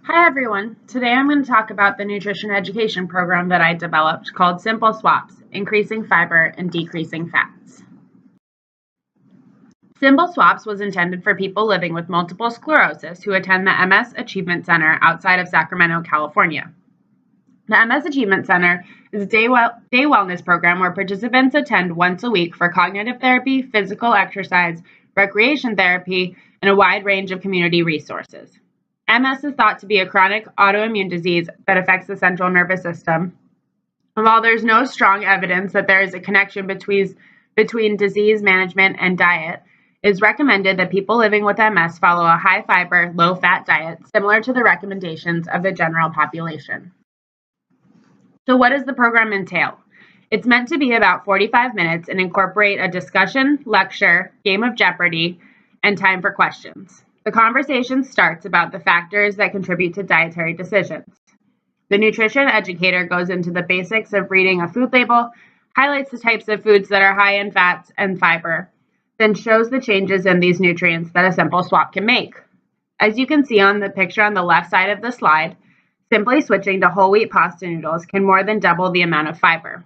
Hi everyone, today I'm going to talk about the nutrition education program that I developed called Simple Swaps, Increasing Fiber and Decreasing Fats. Simple Swaps was intended for people living with multiple sclerosis who attend the MS Achievement Center outside of Sacramento, California. The MS Achievement Center is a day wellness program where participants attend once a week for cognitive therapy, physical exercise, recreation therapy, and a wide range of community resources. MS is thought to be a chronic autoimmune disease that affects the central nervous system. And while there's no strong evidence that there is a connection between disease management and diet, it is recommended that people living with MS follow a high-fiber, low-fat diet similar to the recommendations of the general population. So what does the program entail? It's meant to be about 45 minutes and incorporate a discussion, lecture, game of Jeopardy, and time for questions. The conversation starts about the factors that contribute to dietary decisions. The nutrition educator goes into the basics of reading a food label, highlights the types of foods that are high in fats and fiber, then shows the changes in these nutrients that a simple swap can make. As you can see on the picture on the left side of the slide, simply switching to whole wheat pasta noodles can more than double the amount of fiber.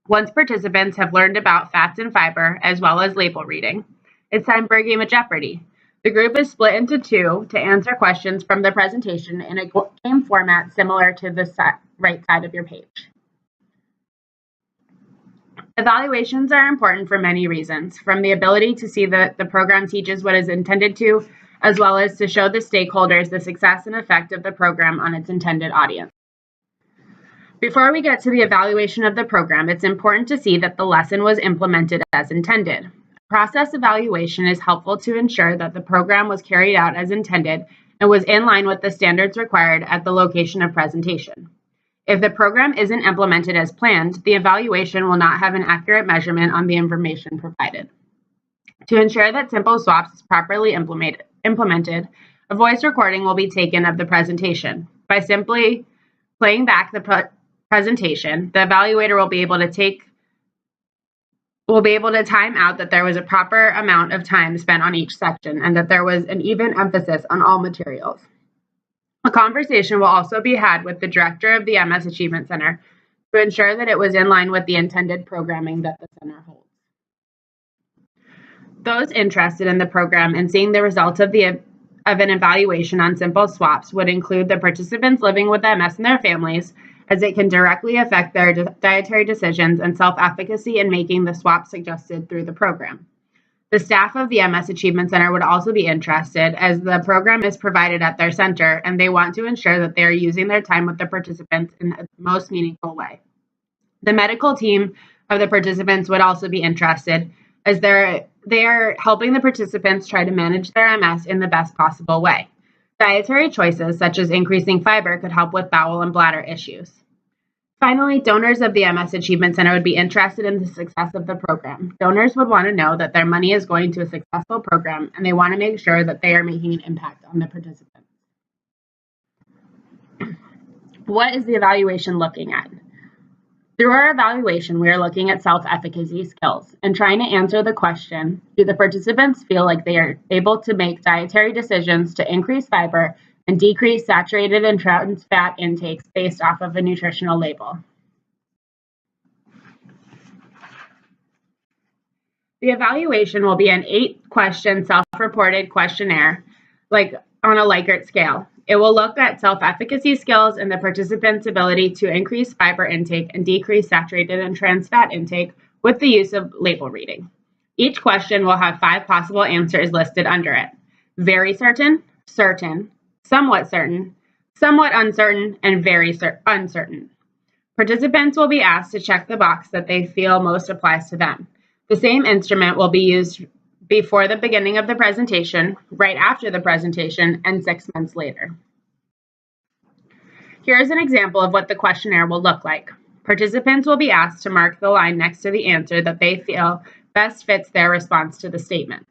Once participants have learned about fats and fiber, as well as label reading, it's time for a game of Jeopardy! The group is split into two to answer questions from the presentation in a game format similar to the right side of your page. Evaluations are important for many reasons, from the ability to see that the program teaches what is intended to, as well as to show the stakeholders the success and effect of the program on its intended audience. Before we get to the evaluation of the program, it's important to see that the lesson was implemented as intended. Process evaluation is helpful to ensure that the program was carried out as intended and was in line with the standards required at the location of presentation. If the program isn't implemented as planned, the evaluation will not have an accurate measurement on the information provided. To ensure that Simple Swaps is properly implemented, a voice recording will be taken of the presentation. By simply playing back the presentation, the evaluator will be able to time out that there was a proper amount of time spent on each section and that there was an even emphasis on all materials. A conversation will also be had with the director of the MS Achievement Center to ensure that it was in line with the intended programming that the center holds. Those interested in the program and seeing the results of an evaluation on Simple Swaps would include the participants living with MS and their families, as it can directly affect their dietary decisions and self-efficacy in making the swap suggested through the program. The staff of the MS Achievement Center would also be interested, as the program is provided at their center and they want to ensure that they are using their time with the participants in the most meaningful way. The medical team of the participants would also be interested, as they are helping the participants try to manage their MS in the best possible way. Dietary choices such as increasing fiber could help with bowel and bladder issues. Finally, donors of the MS Achievement Center would be interested in the success of the program. Donors would want to know that their money is going to a successful program, and they want to make sure that they are making an impact on the participants. What is the evaluation looking at? Through our evaluation, we are looking at self-efficacy skills and trying to answer the question, do the participants feel like they are able to make dietary decisions to increase fiber and decrease saturated and trans fat intakes based off of a nutritional label? The evaluation will be an 8-question self-reported questionnaire, like on a Likert scale. It will look at self-efficacy skills and the participants' ability to increase fiber intake and decrease saturated and trans fat intake with the use of label reading. Each question will have 5 possible answers listed under it: very certain, certain, somewhat uncertain, and very uncertain. Participants will be asked to check the box that they feel most applies to them. The same instrument will be used before the beginning of the presentation, right after the presentation, and 6 months later. Here is an example of what the questionnaire will look like. Participants will be asked to mark the line next to the answer that they feel best fits their response to the statement.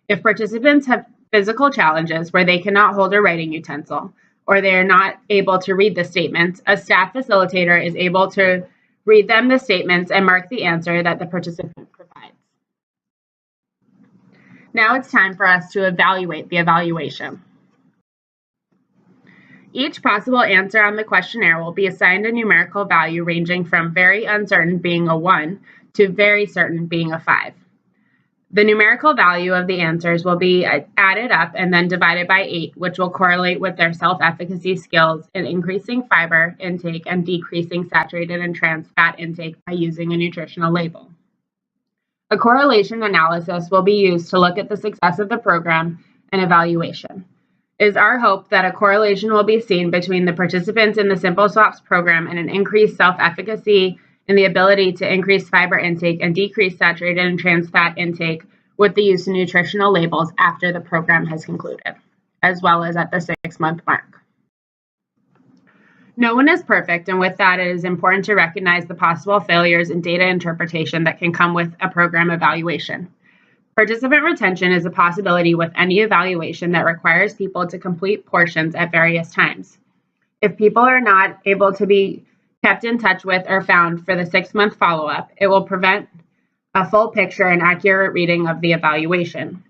If participants have physical challenges where they cannot hold a writing utensil, or they are not able to read the statements, a staff facilitator is able to read them the statements and mark the answer that the participant provides. Now it's time for us to evaluate the evaluation. Each possible answer on the questionnaire will be assigned a numerical value ranging from very uncertain being a 1 to very certain being a 5. The numerical value of the answers will be added up and then divided by 8, which will correlate with their self-efficacy skills in increasing fiber intake and decreasing saturated and trans fat intake by using a nutritional label. A correlation analysis will be used to look at the success of the program and evaluation. It is our hope that a correlation will be seen between the participants in the Simple Swaps program and an increased self-efficacy and the ability to increase fiber intake and decrease saturated and trans fat intake with the use of nutritional labels after the program has concluded, as well as at the 6-month mark. No one is perfect, and with that, it is important to recognize the possible failures in data interpretation that can come with a program evaluation. Participant retention is a possibility with any evaluation that requires people to complete portions at various times. If people are not able to be kept in touch with or found for the 6-month follow-up, it will prevent a full picture and accurate reading of the evaluation.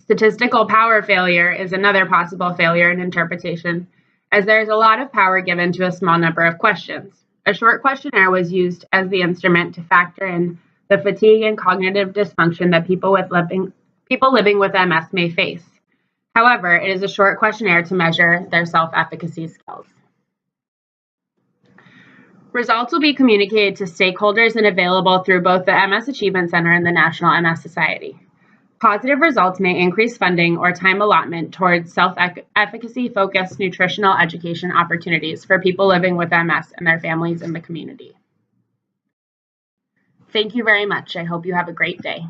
Statistical power failure is another possible failure in interpretation, as there is a lot of power given to a small number of questions. A short questionnaire was used as the instrument to factor in the fatigue and cognitive dysfunction that people living with MS may face. However, it is a short questionnaire to measure their self-efficacy skills. Results will be communicated to stakeholders and available through both the MS Achievement Center and the National MS Society. Positive results may increase funding or time allotment towards self-efficacy focused nutritional education opportunities for people living with MS and their families in the community. Thank you very much. I hope you have a great day.